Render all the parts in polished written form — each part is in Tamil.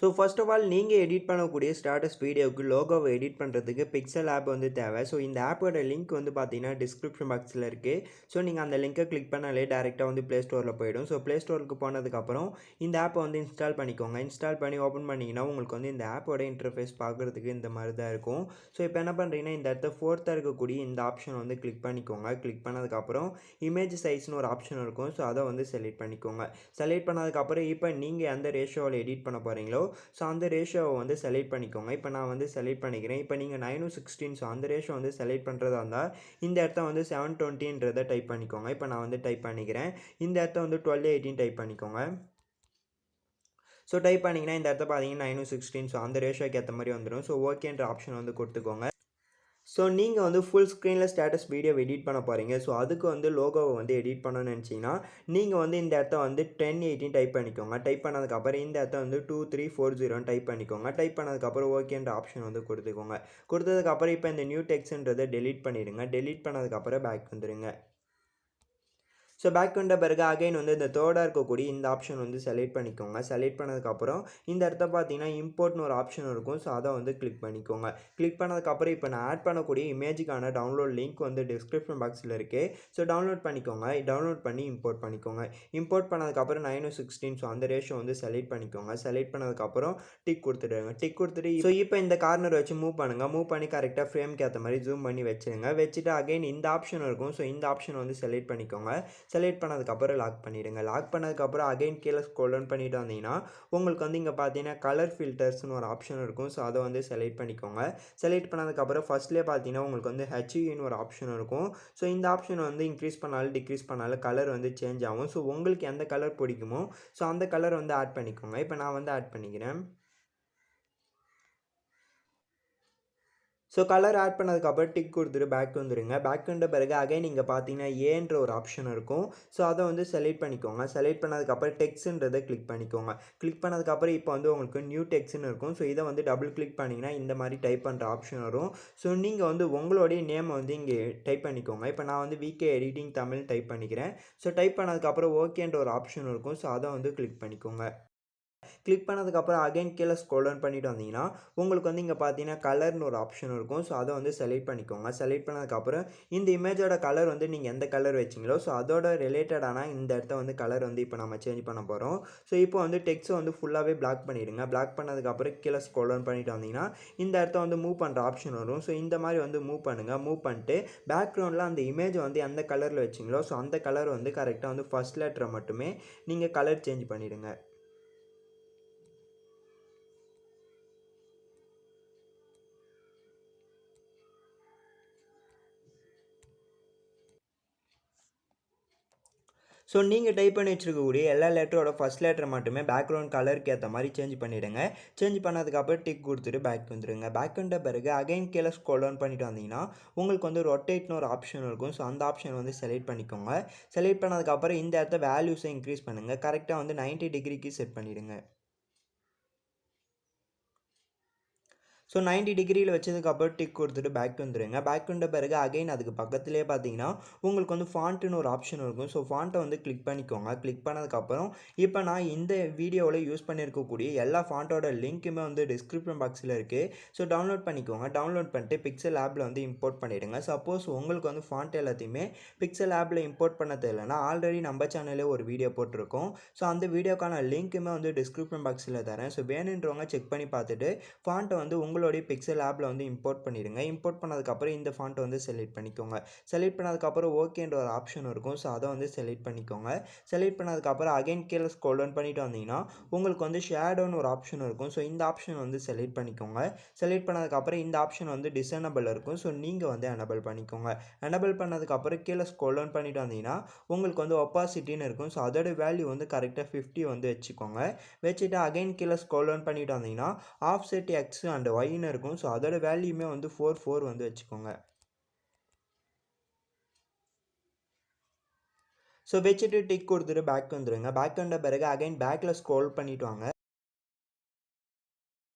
ஸோ ஃபர்ஸ்ட் ஆஃப் ஆல் நீங்கள் எடிட் பண்ணக்கூடிய ஸ்டேட்டஸ் வீடியோவுக்கு லோகோவை எடிட் பண்ணுறதுக்கு பிக்சல் ஆப் வந்து தேவை. ஸோ இந்த ஆப்போட லிங்க் வந்து பார்த்தீங்கன்னா டிஸ்கிரிப்ஷன் பாக்ஸில் இருக்குது. ஸோ நீங்கள் அந்த லிங்கை கிளிக் பண்ணாலே டேரெக்டாக வந்து ப்ளே ஸ்டோரில் போயிடும். ஸோ ப்ளே ஸ்டோருக்கு போனதுக்கப்புறம் இந்த ஆப்பை வந்து இன்ஸ்டால் பண்ணிக்கோங்க. இன்ஸ்டால் பண்ணி ஓப்பன் பண்ணிங்கன்னா உங்களுக்கு வந்து இந்த ஆப்போட இன்டர்ஃபேஸ் பார்க்குறதுக்கு இந்த மாதிரி தான் இருக்கும். ஸோ இப்போ என்ன பண்ணுறீங்கன்னா இந்த இடத்த ஃபோர்த்தாக இருக்கக்கூடிய இந்த ஆப்ஷன் வந்து கிளிக் பண்ணிக்கோங்க. கிளிக் பண்ணதுக்கப்புறம் இமேஜ் சைஸ்னு ஒரு ஆப்ஷன் இருக்கும். ஸோ அதை வந்து செலக்ட் பண்ணிக்கோங்க. செலக்ட் பண்ணதுக்கப்புறம் இப்போ நீங்கள் எந்த ரேஷியோவில் எடிட் பண்ண போகிறீங்களோ ஸோ அந்த ரேஷியோவை வந்து செலக்ட் பண்ணிக்கோங்க. இப்போ நான் வந்து செலக்ட் பண்ணிக்கிறேன். இப்போ நீங்கள் 9:16 ஸோ அந்த ரேஷியோ வந்து செலக்ட் பண்ணுறதா இருந்தால் இந்த இடத்த வந்து 720 டைப் பண்ணிக்கோங்க. இப்போ நான் வந்து டைப் பண்ணிக்கிறேன். இந்த இடத்த வந்து 12:18 டைப் பண்ணிக்கோங்க. ஸோ டைப் பண்ணிங்கன்னா இந்த இடத்த பார்த்தீங்கன்னா 9:16 ஸோ அந்த ரேஷியோக்கு ஏற்ற மாதிரி வந்துடும். ஸோ ஓகேன்ற ஆப்ஷன் வந்து கொடுத்துக்கோங்க. ஸோ நீங்கள் வந்து ஃபுல் ஸ்க்ரீனில் ஸ்டேட்டஸ் வீடியோ எடிட் பண்ண போகிறீங்க. ஸோ அதுக்கு வந்து லோகோவை வந்து எடிட் பண்ணணும்னு நினச்சிங்கன்னா நீங்கள் வந்து இந்த இடத்த வந்து 10:18 டைப் பண்ணிக்கோங்க. டைப் பண்ணதுக்கப்புறம் இந்த இடத்த வந்து 2340 டைப் பண்ணிக்கோங்க. டைப் பண்ணதுக்கப்புறம் ஓகேன்ற ஆப்ஷன் வந்து கொடுத்துக்கோங்க. கொடுத்ததுக்கப்புறம் இப்போ இந்த நியூ டெக்ஸ்ட்ன்றதை டெலீட் பண்ணிவிடுங்க. டெலீட் பண்ணதுக்கப்புறம் பேக் வந்துடுங்க. ஸோ பேக் வந்த பிறகு அகைன் வந்து இந்த தேர்டாக இருக்கக்கூடிய இந்த ஆப்ஷன் வந்து செலக்ட் பண்ணிக்கோங்க. செலக்ட் பண்ணதுக்கப்புறம் இந்த இடத்த பார்த்தீங்கன்னா இம்போர்ட்னு ஒரு ஆப்ஷன் இருக்கும். ஸோ அதை வந்து கிளிக் பண்ணிக்கோங்க. கிளிக் பண்ணதுக்கப்புறம் இப்போ நான் ஆட் பண்ணக்கூடிய இமேஜுக்கான டவுன்லோட் லிங்க் வந்து டிஸ்கிரிப்ஷன் பாக்ஸில் இருக்குது. ஸோ டவுன்லோட் பண்ணிக்கோங்க. டவுன்லோட் பண்ணி இம்போர்ட் பண்ணிக்கோங்க. இம்போர்ட் பண்ணதுக்கப்புறம் 9:16 ஸோ அந்த ரேஷியோ வந்து செலக்ட் பண்ணிக்கோங்க. செலக்ட் பண்ணதுக்கப்புறம் டிக் கொடுத்துடுங்க. டிக் கொடுத்துட்டு ஸோ இப்போ இந்த கார்னர் வச்சு மூவ் பண்ணுங்கள். மூவ் பண்ணி கரெக்டாக ஃப்ரேம்க்கு ஏற்ற மாதிரி ஜூம் பண்ணி வச்சுருங்க. வச்சுட்டு அகைன் இந்த ஆப்ஷன் இருக்கும். ஸோ இந்த ஆப்ஷன் வந்து செலக்ட் பண்ணிக்கோங்க. செலக்ட் பண்ணதுக்கப்புறம் லாக் பண்ணிவிடுங்க. லாக் பண்ணதுக்கப்புறம் அகைன் கீழே ஸ்க்ரோல் டவுன் பண்ணிட்டு வந்தீங்கன்னா உங்களுக்கு வந்து இங்கே பார்த்தீங்கன்னா கலர் ஃபில்டர்ஸ்னு ஒரு ஆப்ஷன் இருக்கும். ஸோ அதை வந்து செலக்ட் பண்ணிக்கோங்க. செலக்ட் பண்ணதுக்கப்புறம் ஃபஸ்ட்லேயே பார்த்தீங்கன்னா உங்களுக்கு வந்து ஹெச்யூன்னு ஒரு ஆப்ஷன் இருக்கும். ஸோ இந்த ஆப்ஷன் வந்து இன்க்ரீஸ் பண்ணாலும் டிக்ரீஸ் பண்ணாலும் கலர் வந்து சேஞ்ச் ஆகும். ஸோ உங்களுக்கு எந்த கலர் பிடிக்குமோ ஸோ அந்த கலர் வந்து ஆட் பண்ணிக்கோங்க. இப்போ நான் வந்து ஆட் பண்ணிக்கிறேன். ஸோ கலர் ஆட் பண்ணதுக்கப்புறம் டிக் கொடுத்துட்டு பேக் வந்துடுங்க. பேக் வந்த பிறகு அகைன் நீங்கள் பார்த்தீங்கன்னா ஏன்ற ஒரு ஆப்ஷன் இருக்கும். ஸோ அதை வந்து செலக்ட் பண்ணிக்கோங்க. செலக்ட் பண்ணதுக்கப்புறம் டெக்ஸ்ட்ன்றதை கிளிக் பண்ணிக்கோங்க. கிளிக் பண்ணதுக்கப்புறம் இப்போ வந்து உங்களுக்கு நியூ டெக்ஸ்ட்னு இருக்கும். ஸோ இதை வந்து டபுள் கிளிக் பண்ணிங்கன்னா இந்த மாதிரி டைப் பண்ணுற ஆப்ஷன் வரும். ஸோ நீங்கள் வந்து உங்களுடைய நேமை வந்து இங்கே டைப் பண்ணிக்கோங்க. இப்போ நான் வந்து விகே எடிட்டிங் தமிழ் டைப் பண்ணிக்கிறேன். ஸோ டைப் பண்ணதுக்கப்புறம் ஓகேன்ற ஒரு ஆப்ஷன் இருக்கும். ஸோ அதை வந்து கிளிக் பண்ணிக்கோங்க. கிளிக் பண்ணதுக்கப்புறம் அகைன் கீழே ஸ்க்ரோல் டவுன் பண்ணிட்டு வந்தீங்கன்னா உங்களுக்கு வந்து இங்கே பார்த்தீங்கன்னா கலர்னு ஒரு ஆப்ஷன் இருக்கும். ஸோ அதை வந்து செலக்ட் பண்ணிக்கோங்க. செலக்ட் பண்ணதுக்கப்புறம் இந்த இமேஜோட கலர் வந்து நீங்கள் எந்த கலர் வச்சிங்களோ ஸோ அதோட ரிலேட்டடான இந்த இடத்த வந்து கலர் வந்து இப்போ நம்ம சேஞ்ச் பண்ண போகிறோம். ஸோ இப்போ வந்து டெக்ஸ்ட்டை வந்து ஃபுல்லாகவே பிளாக் பண்ணிவிடுங்க. பிளாக் பண்ணதுக்கப்புறம் கீழே ஸ்க்ரோல் டவுன் பண்ணிட்டு வந்தீங்கன்னா இந்த இடத்த வந்து மூவ் பண்ணுற ஆப்ஷன் வரும். ஸோ இந்த மாதிரி வந்து மூவ் பண்ணுங்கள். மூவ் பண்ணிட்டு பேக்ரவுண்டில் அந்த இமேஜ் வந்து எந்த கலரில் வச்சிங்களோ ஸோ அந்த கலர் வந்து கரெக்டாக வந்து ஃபஸ்ட் லெட்டரை மட்டுமே நீங்கள் கலர் சேஞ்ச் பண்ணிவிடுங்க. ஸோ நீங்கள் டைப் பண்ணி வச்சுருக்கக்கூடிய எல்லா லெட்டரோட ஃபஸ்ட் லெட்டரை மட்டுமே பேக்ரவுண்ட் கலருக்கு ஏற்ற மாதிரி சேஞ்ச் பண்ணிவிடுங்க. சேஞ்ச் பண்ணதுக்கப்புறம் டிக் கொடுத்துட்டு பேக் வந்துடுங்க. பேக் வந்த பிறகு அகைன் கீழே ஸ்க்ரோல் டவுன் பண்ணிட்டு வந்தீங்கன்னா உங்களுக்கு வந்து ரொட்டேட்னு ஒரு ஆப்ஷன் இருக்கும். ஸோ அந்த ஆப்ஷன் வந்து செலக்ட் பண்ணிக்கோங்க. செலக்ட் பண்ணதுக்கப்புறம் இந்த இடத்த வேல்யூஸை இன்க்ரீஸ் பண்ணுங்கள். கரெக்டாக வந்து 90 டிகிரிக்கு செட் பண்ணிவிடுங்க. ஸோ 90 டிகிரியில் வச்சதுக்கப்புறம் டிக் கொடுத்துட்டு பேக் வந்துடுங்க. பேக் வந்த பிறகு அகைன் அதுக்கு பக்கத்துலேயே பார்த்தீங்கன்னா உங்களுக்கு வந்து ஃபாண்ட்டுன்னு ஒரு ஆப்ஷன் இருக்கும். ஸோ ஃபாண்ட்டை வந்து கிளிக் பண்ணிக்கோங்க. கிளிக் பண்ணதுக்கப்புறம் இப்போ நான் இந்த வீடியோவில் யூஸ் பண்ணியிருக்கக்கூடிய எல்லா ஃபாண்ட்டோட லிங்க்குமே வந்து டிஸ்கிரிப்ஷன் பாக்ஸில் இருக்குது. ஸோ டவுன்லோட் பண்ணிக்கோங்க. டவுன்லோட் பண்ணிட்டு பிக்சல் ஆப்பில் வந்து இம்போர்ட் பண்ணிவிடுங்க. சப்போஸ் உங்களுக்கு வந்து ஃபாண்ட் எல்லாத்தையுமே பிக்சல் ஆப்பில் இம்போர்ட் பண்ண தெரியலனா ஆல்ரெடி நம்ம சேனலே ஒரு வீடியோ போட்டிருக்கோம். ஸோ அந்த வீடியோக்கான லிங்க்குமே வந்து டிஸ்கிரிப்ஷன் பாக்ஸில் தரேன். ஸோ வேணுன்றவங்க செக் பண்ணி பார்த்துட்டு ஃபாண்ட்டை வந்து உங்களுடைய பிக்சல் ஆப்பில் வந்து இம்போர்ட் பண்ணிடுங்க. இம்போர்ட் பண்ணதுக்கப்புறம் இந்த ஃபாண்ட்டை வந்து செலக்ட் பண்ணிக்கோங்க. செலக்ட் பண்ணதுக்கப்புறம் ஓகேன்ற ஒரு ஆப்ஷன் இருக்கும். ஸோ அதை வந்து செலக்ட் பண்ணிக்கோங்க. செலக்ட் பண்ணதுக்கப்புறம் அகைன் கீழே ஸ்க்ரோல் டவுன் பண்ணிட்டு வந்தீங்கன்னா உங்களுக்கு வந்து ஷேடோன்னு ஒரு ஆப்ஷன் இருக்கும். ஸோ இந்த ஆப்ஷன் வந்து செலக்ட் பண்ணிக்கோங்க. செலக்ட் பண்ணதுக்கப்புறம் இந்த ஆப்ஷன் வந்து டிசேனபிள் இருக்கும். ஸோ நீங்கள் வந்து எனபிள் பண்ணிக்கோங்க. எனபிள் பண்ணதுக்கப்புறம் கீழே ஸ்க்ரோல் டவுன் பண்ணிட்டு வந்தீங்கன்னா உங்களுக்கு வந்து ஒப்பாசிட்டின்னு இருக்கும். ஸோ அதோட வேல்யூ வந்து கரெக்டாக 50 வந்து வச்சுக்கோங்க. வச்சுட்டு அகைன் கீழே ஸ்க்ரோல் டவுன் பண்ணிட்டு வந்தீங்கன்னா ஆஃப்செட் எக்ஸ் அண்ட் ஒய்ன்னு இருக்கும். ஸோ அதோட வேல்யூமே வந்து 4 வந்து வச்சுக்கோங்க. ஸோ வச்சுட்டு டிக் கொடுத்துட்டு பேக் வந்துடுங்க. பேக் வந்த பிறகு அகைன் பேக்கில் ஸ்க்ரோல் பண்ணிட்டு வாங்க.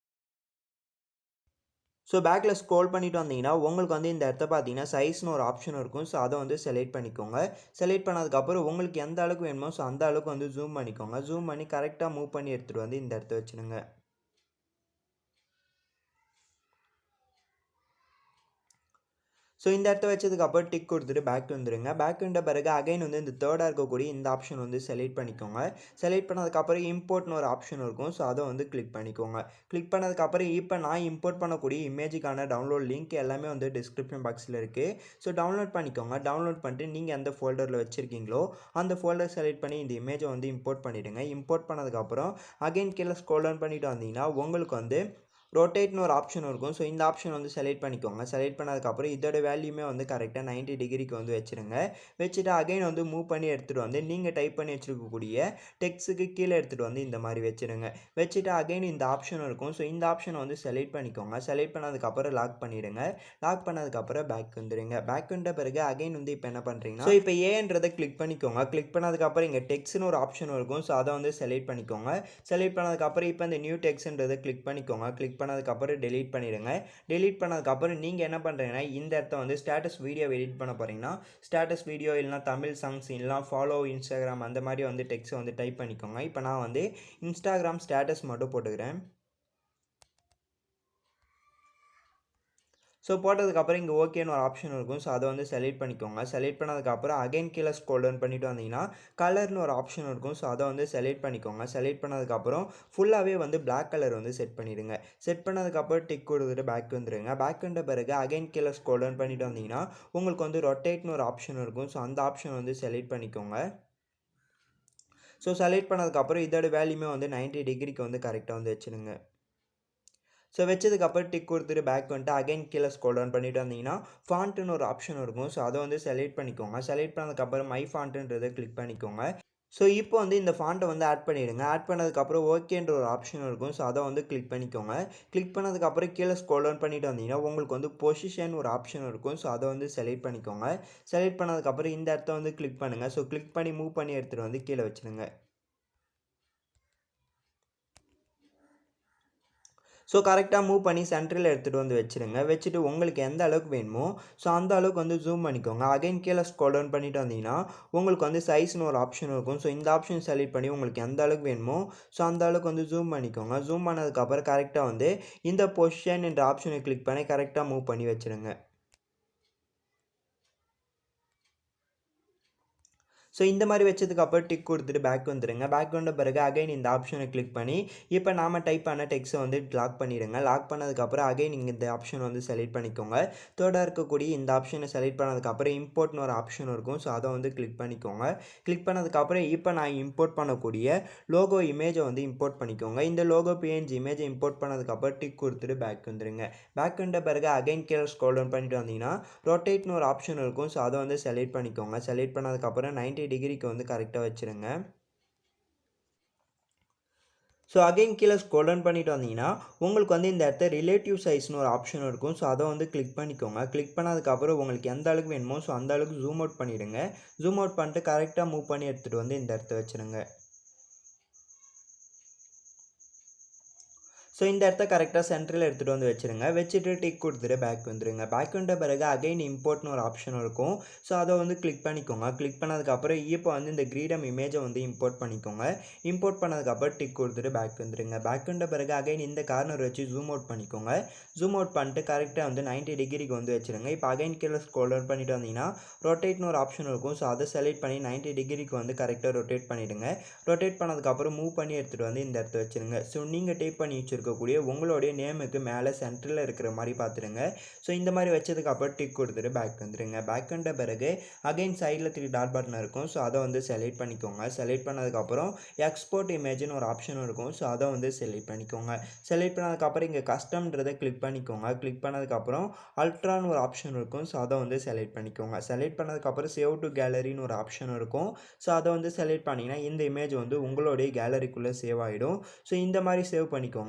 ஸோ பேக்கில் ஸ்க்ரோல் பண்ணிட்டு வந்தீங்கன்னா உங்களுக்கு வந்து இந்த இடத்த பார்த்தீங்கன்னா சைஸ்னு ஒரு ஆப்ஷன் இருக்கும். ஸோ அதை வந்து செலக்ட் பண்ணிக்கோங்க. செலக்ட் பண்ணதுக்கப்புறம் உங்களுக்கு எந்த அளவுக்கு வேணுமோ ஸோ அந்த அளவுக்கு வந்து ஜூம் பண்ணிக்கோங்க. ஜூம் பண்ணி கரெக்டாக மூவ் பண்ணி எடுத்துகிட்டு வந்து இந்த இடத்த வச்சுடுங்க. ஸோ இந்த இடத்த வச்சதுக்கப்புறம் டிக் கொடுத்துட்டு பேக் வந்துடுங்க. பேக் வந்த பிறகு அகைன் வந்து இந்த தேர்டாக இருக்கக்கூடிய இந்த ஆப்ஷன் வந்து செலக்ட் பண்ணிக்கோங்க. செலக்ட் பண்ணதுக்கப்புறம் இம்போர்ட்னு ஒரு ஆப்ஷன் இருக்கும். ஸோ அதை வந்து கிளிக் பண்ணிக்கோங்க. கிளிக் பண்ணதுக்கப்புறம் இப்போ நான் இம்போர்ட் பண்ணக்கூடிய இமேஜுக்கான டவுன்லோட் லிங்க் எல்லாமே வந்து டிஸ்கிரிப்ஷன் பாக்ஸில் இருக்குது. ஸோ டவுன்லோட் பண்ணிக்கோங்க. டவுன்லோட் பண்ணிட்டு நீங்கள் எந்த ஃபோல்டரில் வச்சுருக்கீங்களோ அந்த ஃபோல்டர் செலக்ட் பண்ணி இந்த இமேஜை வந்து இம்போர்ட் பண்ணிவிடுங்க. இம்போர்ட் பண்ணதுக்கப்புறம் அகைன் கீழே ஸ்க்ரோல் டவுன் பண்ணிட்டு வந்தீங்கன்னா உங்களுக்கு வந்து ரொட்டேட்னு ஒரு ஆப்ஷன் இருக்கும். ஸோ இந்த ஆப்ஷன் வந்து செலக்ட் பண்ணிக்கோங்க. செலக்ட் பண்ணதுக்கப்புறம் இதோட வேல்யூமே வந்து கரெக்டாக 90 டிகிரிக்கு வந்து வச்சுருங்க. வச்சுட்டு அகைன் வந்து மூவ் பண்ணி எடுத்துகிட்டு வந்து நீங்கள் டைப் பண்ணி வச்சுருக்கக்கூடிய டெக்ஸ்ட்டுக்கு கீழே எடுத்துகிட்டு வந்து இந்த மாதிரி வச்சுருங்க. வச்சுட்டு அகைன் இந்த ஆப்ஷன் இருக்கும். ஸோ இந்த ஆப்ஷனை வந்து செலக்ட் பண்ணிக்கோங்க. செலக்ட் பண்ணதுக்கப்புறம் லாக் பண்ணிவிடுங்க. லாக் பண்ணதுக்கப்புறம் பேக் வந்துடுங்க. பேக் வந்த பிறகு அகைன் வந்து இப்போ என்ன பண்ணுறீங்கன்னா, ஸோ இப்போ ஏன்றதை கிளிக் பண்ணிக்கோங்க. கிளிக் பண்ணதுக்கப்புறம் இங்கே டெக்ஸ்ட்னு ஒரு ஆப்ஷன் இருக்கும். ஸோ அதை வந்து செலக்ட் பண்ணிக்கோங்க. செலக்ட் பண்ணதுக்கப்புறம் இப்போ இந்த நியூ டெக்ஸ்ட்ன்றதை கிளிக் பண்ணிக்கோங்க. கிளிக் பண்ணதுக்கப்புறம் டெலீட் பண்ணிடுங்க. டெலீட் பண்ணதுக்கப்புறம் நீங்கள் என்ன பண்ணுறீங்கன்னா இந்த இடத்த வந்து ஸ்டேட்டஸ் வீடியோ எடிட் பண்ண போகிறீங்கன்னா ஸ்டேட்டஸ் வீடியோ இல்லைனா தமிழ் சாங்ஸ் இல்லைனா ஃபாலோ இன்ஸ்டாகிராம் அந்த மாதிரி வந்து டெக்ஸ்ட் வந்து டைப் பண்ணிக்கோங்க. இப்போ நான் வந்து இன்ஸ்டாகிராம் ஸ்டேட்டஸ் மட்டும் போட்டுக்கிறேன். ஸோ போட்டதுக்கப்புறம் இங்கே ஓகேன்னு ஒரு ஆப்ஷன் இருக்கும். ஸோ அதை வந்து செலக்ட் பண்ணிக்கோங்க. செலக்ட் பண்ணதுக்கப்புறம் அகைன் கீழே ஸ்க்ரோல் டவுன் பண்ணிட்டு வந்தீங்கன்னா கலர்னு ஒரு ஆப்ஷன் இருக்கும். ஸோ அதை வந்து செலக்ட் பண்ணிக்கோங்க. செலக்ட் பண்ணதுக்கப்புறம் ஃபுல்லாகவே வந்து பிளாக் கலர் வந்து செட் பண்ணிவிடுங்க. செட் பண்ணதுக்கப்புறம் டிக் கொடுத்துட்டு பேக் வந்துடுங்க. பேக் வந்த பிறகு அகைன் கீழே ஸ்க்ரோல் டவுன் பண்ணிட்டு வந்தீங்கன்னா உங்களுக்கு வந்து ரொட்டேட்னு ஒரு ஆப்ஷன் இருக்கும். ஸோ அந்த ஆப்ஷன் வந்து செலக்ட் பண்ணிக்கோங்க. ஸோ செலக்ட் பண்ணதுக்கப்புறம் இதோட வேல்யூமே வந்து 90 டிகிரிக்கு வந்து கரெக்டாக வந்து வச்சுருங்க. ஸோ வச்சதுக்கப்புறம் டிக் கொடுத்துட்டு பேக் வந்துட்டு அகைன் கீழே ஸ்க்ரோல் டவுன் பண்ணிட்டு வந்தீங்கன்னா ஃபாண்ட்டுன்னு ஒரு ஆப்ஷன் இருக்கும். ஸோ அதை வந்து செலக்ட் பண்ணிக்கோங்க. செலக்ட் பண்ணதுக்கப்புறம் மை ஃபாண்ட்டுன்றதை கிளிக் பண்ணிக்கோங்க. ஸோ இப்போ வந்து இந்த ஃபாண்ட்டை வந்து ஆட் பண்ணிவிடுங்க. ஆட் பண்ணதுக்கப்புறம் ஓகேன்ற ஒரு ஆப்ஷன் இருக்கும். ஸோ அதை வந்து கிளிக் பண்ணிக்கோங்க. கிளிக் பண்ணதுக்கப்புறம் கீழே ஸ்க்ரோல் டவுன் பண்ணிட்டு வந்தீங்கன்னா உங்களுக்கு வந்து பொசிஷன் ஒரு ஆப்ஷன் இருக்கும். ஸோ அதை வந்து செலக்ட் பண்ணிக்கோங்க. செலக்ட் பண்ணதுக்கப்புறம் இந்த இடத்த வந்து கிளிக் பண்ணுங்கள். ஸோ கிளிக் பண்ணி மூவ் பண்ணி எடுத்துகிட்டு வந்து கீழே வச்சுருங்க. ஸோ கரெக்டாக மூவ் பண்ணி சென்டரில் எடுத்துகிட்டு வந்து வச்சுருங்க. வச்சுட்டு உங்களுக்கு எந்த அளவுக்கு வேணுமோ ஸோ அந்த அளவுக்கு வந்து ஜூம் பண்ணிக்கோங்க. அகைன் கீழே ஸ்க்ரோல் டவுன் பண்ணிட்டு வந்தீங்கன்னா உங்களுக்கு வந்து சைஸ்னு ஒரு ஆப்ஷன் இருக்கும். ஸோ இந்த ஆப்ஷன் செலக்ட் பண்ணி உங்களுக்கு எந்த அளவுக்கு வேணுமோ ஸோ அந்த அளவுக்கு வந்து ஜூம் பண்ணிக்கோங்க. ஜூம் பண்ணதுக்கப்புறம் கரெக்டாக வந்து இந்த பொசிஷன் என்ற ஆப்ஷனை கிளிக் பண்ணி கரெக்டாக மூவ் பண்ணி வச்சுருங்க. ஸோ இந்த மாதிரி வச்சதுக்கப்புறம் டிக் கொடுத்துட்டு பேக் வந்துடுங்க. பேக் வந்த பிறகு அகைன் இந்த ஆப்ஷனை கிளிக் பண்ணி இப்போ நாம் டைப் பண்ண டெக்ஸ்ட்டை வந்து லாக் பண்ணிவிடுங்க. லாக் பண்ணதுக்கப்புறம் அகைன் நீங்கள் இந்த ஆப்ஷன் வந்து செலக்ட் பண்ணிக்கோங்க. தேர்டாக இருக்கக்கூடிய இந்த ஆப்ஷனை செலக்ட் பண்ணதுக்கப்புறம் இம்போர்ட்னு ஒரு ஆப்ஷன் இருக்கும். ஸோ அதை வந்து கிளிக் பண்ணிக்கோங்க. கிளிக் பண்ணதுக்கப்புறம் இப்போ நான் இம்போர்ட் பண்ணக்கூடிய லோகோ இமேஜை வந்து இம்போர்ட் பண்ணிக்கோங்க. இந்த லோகோ PNG இமேஜை இம்போர்ட் பண்ணதுக்கப்புறம் டிக் கொடுத்துட்டு பேக் வந்துடுங்க. பேக் வந்த பிறகு அகைன் கீழே ஸ்க்ரோல் டவுன் பண்ணிட்டு வந்தீங்கன்னா ரொட்டேட்னு ஒரு ஆப்ஷன் இருக்கும். ஸோ அதை வந்து செலக்ட் பண்ணிக்கோங்க. செலக்ட் பண்ணதுக்கப்புறம் 90 டிகிரிக்கு வந்து கரெக்டாக வச்சுருங்க. ஸோ அகைன் கீழே ஸ்க்ரோல் டவுன் பண்ணிட்டு வந்தீங்கன்னா உங்களுக்கு வந்து இந்த இடத்த ரிலேட்டிவ் சைஸ்னு ஒரு ஆப்ஷன் இருக்கும். ஸோ அதை வந்து கிளிக் பண்ணிக்கோங்க. கிளிக் பண்ணதுக்கப்புறம் உங்களுக்கு எந்த அளவுக்கு வேணுமோ ஸோ அந்த அளவுக்கு ஜூம் அவுட் பண்ணிவிடுங்க. ஜூம் அவுட் பண்ணிட்டு கரெக்டாக மூவ் பண்ணி எடுத்துகிட்டு வந்து இந்த இடத்த வச்சுருங்க. ஸோ இந்த இடத்த கரெக்டாக சென்டரில் எடுத்துகிட்டு வந்து வச்சுருங்க. வச்சுட்டு டிக் கொடுத்துட்டு பேக் வந்துடுங்க. பேக் வந்த பிறகு அகைன் இம்போர்ட்னு ஒரு ஆப்ஷன் இருக்கும். ஸோ அதை வந்து கிளிக் பண்ணிக்கோங்க. கிளிக் பண்ணதுக்கப்புறம் இப்போ வந்து இந்த கிரீடம் இமேஜை வந்து இம்போர்ட் பண்ணிக்கோங்க. இம்போர்ட் பண்ணதுக்கப்புறம் டிக் கொடுத்துட்டு பேக் வந்துடுங்க. பேக் வந்த பிறகு அகைன் இந்த கார்னர் வச்சு ஜூம் அவுட் பண்ணிக்கோங்க. ஜூம் அவுட் பண்ணிட்டு கரெக்டாக வந்து 90 டிகிரிக்கு வந்து வச்சுருங்க. இப்போ அகைன் கீழே ஸ்க்ரோல் டவுன் பண்ணிட்டு வந்தீங்கன்னா ரொட்டேட்னு ஒரு ஆப்ஷன் இருக்கும். ஸோ அதை செலக்ட் பண்ணி 90 டிகிரிக்கு வந்து கரெக்டாக ரொட்டேட் பண்ணிவிடுங்க. ரொட்டேட் பண்ணதுக்கப்புறம் மூவ் பண்ணி எடுத்துகிட்டு வந்து இந்த இடத்த வச்சுருங்க. ஸோ நீங்கள் டைப் பண்ணி வச்சுருக்கக்கூடிய உங்களுடைய நேமுக்கு மேலே சென்டரில் இருக்கிற மாதிரி பார்த்துடுங்க. ஸோ இந்த மாதிரி வச்சதுக்கப்புறம் டிக் கொடுத்துட்டு பேக் வந்துடுங்க. பேக் வந்த பிறகு அகைன் சைடில் 3 டாட் பட்டன் இருக்கும். ஸோ அதை வந்து செலக்ட் பண்ணிக்கோங்க. செலக்ட் பண்ணதுக்கப்புறம் எக்ஸ்போர்ட் இமேஜ்னு ஒரு ஆப்ஷன் இருக்கும். ஸோ அதை வந்து செலக்ட் பண்ணிக்கோங்க. செலக்ட் பண்ணதுக்கப்புறம் இங்கே கஸ்டம்ன்றதை கிளிக் பண்ணிக்கோங்க. கிளிக் பண்ணதுக்கப்புறம் அல்ட்ரான்னு ஒரு ஆப்ஷன் இருக்கும். ஸோ அதை வந்து செலக்ட் பண்ணிக்கோங்க. செலக்ட் பண்ணதுக்கப்புறம் சேவ் டு கேலரின்னு ஒரு ஆப்ஷன் இருக்கும். ஸோ அதை வந்து செலக்ட் பண்ணிங்கன்னா இந்த இமேஜ் வந்து உங்களுடைய கேலரிக்குள்ளே சேவ் ஆகிடும். ஸோ இந்த மாதிரி சேவ் பண்ணிக்கோங்க.